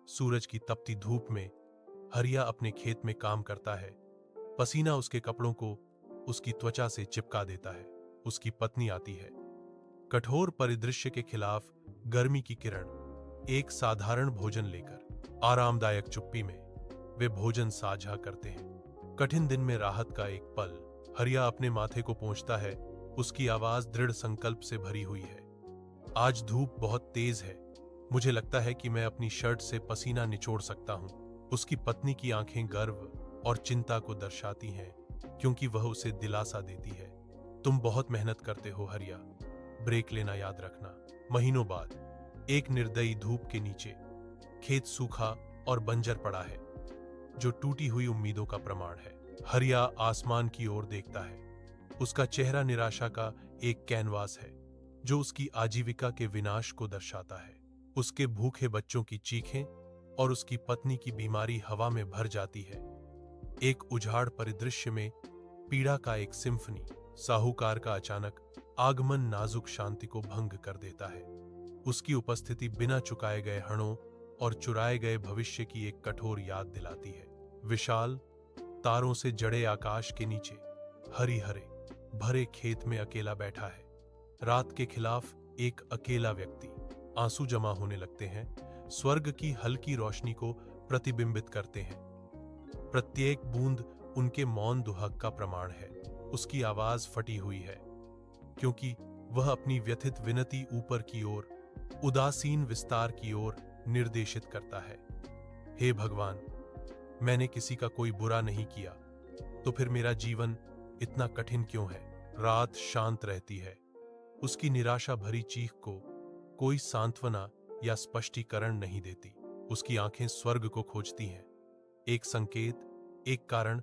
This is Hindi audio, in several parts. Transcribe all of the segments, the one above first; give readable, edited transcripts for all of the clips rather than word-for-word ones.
सूरज की तपती धूप में हरिया अपने खेत में काम करता है। पसीना उसके कपड़ों को उसकी त्वचा से चिपका देता है। उसकी पत्नी आती है। कठोर परिदृश्य के खिलाफ गर्मी की किरण एक साधारण भोजन लेकर। आरामदायक चुप्पी में वे भोजन साझा करते हैं। कठिन दिन में राहत का एक पल। हरिया अपने माथे को पोंछता है। उसकी आवाज दृढ़ संकल्प से भरी हुई है। आज धूप बहुत तेज है। मुझे लगता है कि मैं अपनी शर्ट से पसीना निचोड़ सकता हूं। उसकी पत्नी की आंखें गर्व और चिंता को दर्शाती हैं, क्योंकि वह उसे दिलासा देती है। तुम बहुत मेहनत करते हो हरिया, ब्रेक लेना याद रखना। महीनों बाद एक निर्दयी धूप के नीचे खेत सूखा और बंजर पड़ा है, जो टूटी हुई उम्मीदों का प्रमाण है। हरिया आसमान की ओर देखता है। उसका चेहरा निराशा का एक कैनवास है, जो उसकी आजीविका के विनाश को दर्शाता है। उसके भूखे बच्चों की चीखें और उसकी पत्नी की बीमारी हवा में भर जाती है। एक उजाड़ परिदृश्य में पीड़ा का एक सिम्फनी। साहूकार का अचानक आगमन नाजुक शांति को भंग कर देता है। उसकी उपस्थिति बिना चुकाए गए हणों और चुराए गए भविष्य की एक कठोर याद दिलाती है। विशाल तारों से जड़े आकाश के नीचे हरी हरे भरे खेत में अकेला बैठा है। रात के खिलाफ एक अकेला व्यक्ति। आंसू जमा होने लगते हैं, स्वर्ग की हल्की रोशनी को प्रतिबिंबित करते हैं। प्रत्येक बूंद उनके मौन दुहक का प्रमाण है। उसकी आवाज फटी हुई है, क्योंकि वह अपनी व्यथित विनती ऊपर की ओर, उदासीन विस्तार की ओर निर्देशित करता है। हे भगवान, मैंने किसी का कोई बुरा नहीं किया, तो फिर मेरा जीवन इतना कठिन क्यों है? रात शांत रहती है। उसकी निराशा भरी चीख को कोई सांत्वना या स्पष्टीकरण नहीं देती। उसकी आंखें स्वर्ग को खोजती हैं, एक संकेत, एक कारण,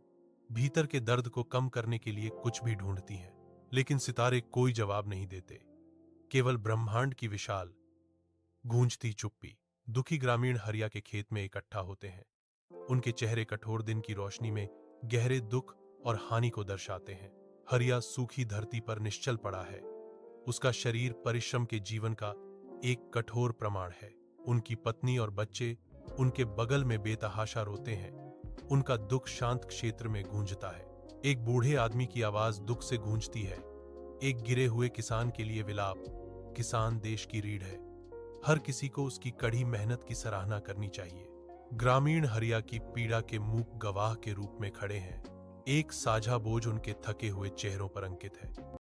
भीतर के दर्द को कम करने के लिए कुछ भी ढूंढती हैं। लेकिन सितारे कोई जवाब नहीं देते, केवल ब्रह्मांड की विशाल गूंजती चुप्पी। दुखी ग्रामीण हरिया के खेत में इकट्ठा होते हैं। उनके चेहरे कठोर दिन की रोशनी में गहरे दुख और हानि को दर्शाते हैं। हरिया सूखी धरती पर निश्चल पड़ा है। उसका शरीर परिश्रम के जीवन का एक कठोर प्रमाण है। उनकी पत्नी और बच्चे उनके बगल में बेतहाशा रोते हैं। उनका दुख शांत क्षेत्र में गूंजता है। एक बूढ़े आदमी की आवाज दुख से गूंजती है। एक गिरे हुए किसान के लिए विलाप। किसान देश की रीढ़ है। हर किसी को उसकी कड़ी मेहनत की सराहना करनी चाहिए। ग्रामीण हरिया की पीड़ा के मूक गवाह के रूप में खड़े हैं। एक साझा बोझ उनके थके हुए चेहरों पर अंकित है।